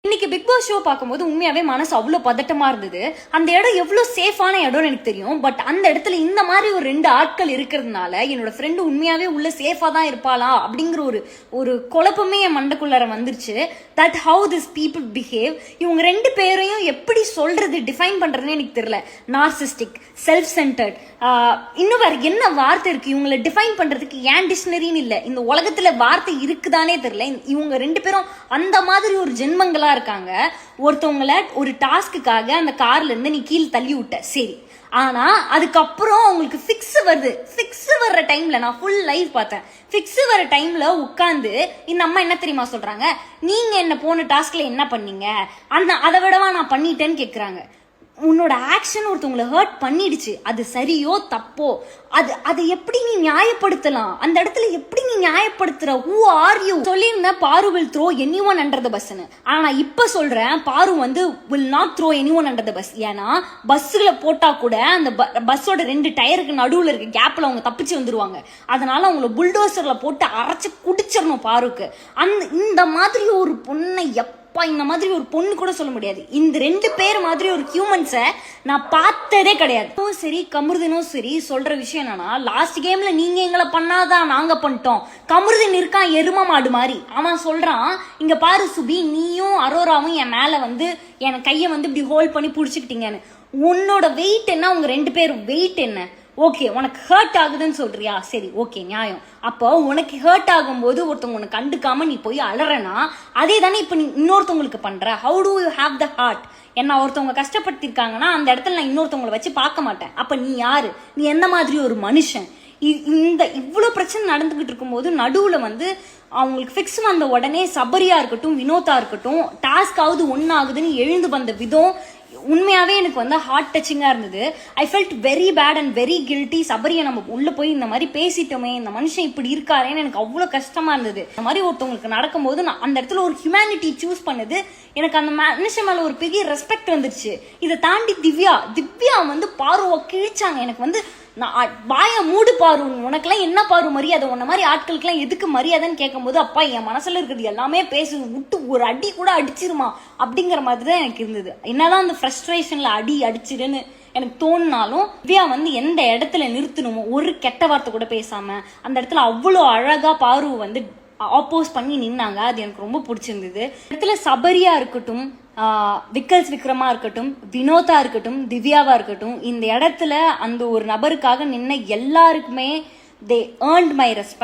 இன்னைக்கு big Boss show பார்க்கும்போது உண்மையாவே மனசு அவ்வளோ பதட்டமா இருந்தது. அந்த இடம் எவ்வளோ சேஃபான இடம்னு எனக்கு தெரியும். பட் அந்த இடத்துல இந்த மாதிரி ஒரு 2 ஆட்கள் இருக்கிறதுனால என்னோட ஃப்ரெண்டு உண்மையாவே உள்ள சேஃபா தான் இருப்பாளா அப்படிங்கிற ஒரு குழப்பமே என் மண்டக்குள்ளார வந்துருச்சு. That how this people behave. இவங்க 2 பேரையும் எப்படி சொல்றது, டிஃபைன் பண்றதுன்னு எனக்கு தெரியல. நார்சிஸ்டிக், செல்ஃப் சென்டர்ட், இன்னும் வேற என்ன வார்த்தை இருக்கு இவங்களை டிஃபைன் பண்றதுக்கு? ஏன் டிக்ஷனரின்னு இல்ல, இந்த உலகத்துல வார்த்தை இருக்குதானே தெரியல. இவங்க 2 பேரும் அந்த மாதிரி ஒரு ஜென்மங்களா இருக்காங்க. ஒருத்தவங்களை ஒரு டாஸ்க்குக்காக அந்த கார்ல இருந்து நீ கீழே தள்ளி விட்ட, சரி. ஆனா அதுக்கப்புறம் உங்களுக்கு ஃபிக்ஸ் வர்ற டைம்ல, நான் ஃபுல் லைவ் பார்த்தேன், ஃபிக்ஸ் வர டைம்ல உட்காந்து இந்த அம்மா என்ன தெரியுமா சொல்றாங்க, நீங்க என்ன போன டாஸ்க்ல என்ன பண்ணீங்க, அதை விடவா நான் பண்ணிட்டேன்னு கேக்குறாங்க. உன்னோட ஆக்ஷன் ஒருத்தவங்களை ஹர்ட் பண்ணிடுச்சு, அது சரியோ தப்போ, அதை எப்படி நீ நியாயப்படுத்தலாம்? அந்த இடத்துல எப்படி நீ நியாயப்படுத்துற? Who are you? சொல்லியிருந்த Paru will throw anyone under the பஸ்ன்னு. ஆனா நான் இப்ப சொல்றேன், பாரு வந்து will not throw anyone under the bus. ஏன்னா பஸ்ல போட்டா கூட அந்த பஸ்ஸோட 2 டயருக்கு நடுவுல இருக்க கேப்ல அவங்க தப்பிச்சு வந்துருவாங்க. அதனால அவங்கள புல்டோசர்ல போட்டு அரைச்சு குடிச்சிடணும் பாருக்கு. இந்த மாதிரி ஒரு பொண்ணை இந்த மாதிரி ஒரு பொண்ணு கூட சொல்ல முடியாது. இந்த 2 பேர் மாதிரி ஒரு ஹியூமன்ஸை நான் பார்த்ததே கிடையாது. சரி, கமருதனும் சரி சொல்ற விஷயம் என்னன்னா, லாஸ்ட் கேம்ல நீங்க எங்களை பண்ணாதான் நாங்க பண்ணிட்டோம். கமருதன் இருக்கான் எரும மாடு மாதிரி. அவன் சொல்றான், இங்க பாரு சுபி, நீயும் அரோராவும் என் மேல வந்து என் கையை வந்து இப்படி ஹோல்ட் பண்ணி புடிச்சுக்கிட்டீங்கன்னு. உன்னோட வெயிட் என்ன, உங்க 2 பேரும் வெயிட் என்ன? ஓகே, உனக்கு ஹர்ட் ஆகுதுன்னு சொல்றியா, சரி ஓகே, நியாயம். அப்போ உனக்கு ஹர்ட் ஆகும்போது ஒருத்தவங்க உனக்கு கண்டுக்காம நீ போய் அலறனா, அதே தானே இப்ப நீ இன்னொருத்தவங்களுக்கு பண்ற. How do you have the heart? என்ன ஒருத்தவங்க கஷ்டப்படுத்திருக்காங்கன்னா அந்த இடத்துல நான் இன்னொருத்தவங்களை வச்சு பார்க்க மாட்டேன். அப்ப நீ யாரு? நீ எந்த மாதிரி ஒரு மனுஷன்? இந்த இவ்வளவு பிரச்சனை நடந்துகிட்டு இருக்கும்போது நடுவுல வந்து அவங்களுக்கு ஃபிக்ஸ் வந்த உடனே சபரியா இருக்கட்டும், வினோதா இருக்கட்டும், டாஸ்காவது ஒன்னாகுதுன்னு எழுந்து வந்த விதம் உண்மையாவே எனக்கு வந்து ஹார்ட் டச்சிங்கா இருந்தது. I felt very bad and very guilty. சபரியை நம்ம உள்ள போய் இந்த மாதிரி பேசிட்டோமே, இந்த மனுஷன் இப்படி இருக்காரேன்னு எனக்கு அவ்வளவு கஷ்டமா இருந்தது. இந்த மாதிரி ஒருத்தவங்களுக்கு நடக்கும்போது நான் அந்த இடத்துல ஒரு ஹியூமனிட்டி சூஸ் பண்ணது, எனக்கு அந்த மனுஷன் மேல ஒரு பெரிய ரெஸ்பெக்ட் வந்துருச்சு. இதை தாண்டி திவ்யா வந்து பார்வை கிழிச்சாங்க. எனக்கு வந்து நான் வாய மூடு பாரு, உனக்கெல்லாம் என்ன பாரு மரியாதை, உன்ன மாதிரி ஆட்களுக்கெல்லாம் எதுக்கு மரியாதைன்னு கேட்கும்போது, அப்பா என் மனசுல இருக்கிறது எல்லாமே பேசு, விட்டு ஒரு அடி கூட அடிச்சிருமா அப்படிங்கிற மாதிரி தான் எனக்கு இருந்தது. என்னதான் அந்த ஃப்ரஸ்ட்ரேஷன்ல அடிச்சிருன்னு எனக்கு தோணுனாலும், திவ்யா வந்து எந்த இடத்துல நிறுத்தணுமோ ஒரு கெட்ட வார்த்தை கூட பேசாம அந்த இடத்துல அவ்வளோ அழகா பாரு வந்து ஆப்போஸ் பண்ணி நின்னாங்க. அது எனக்கு ரொம்ப பிடிச்சிருந்தது. இடத்துல சபரியா இருக்கட்டும், விக்கல்ஸ் விக்ரமா இருக்கட்டும், வினோதா இருக்கட்டும், திவ்யாவா இருக்கட்டும், இந்த இடத்துல அந்த ஒரு நபருக்காக நின்ன எல்லாருக்குமே they earned my respect.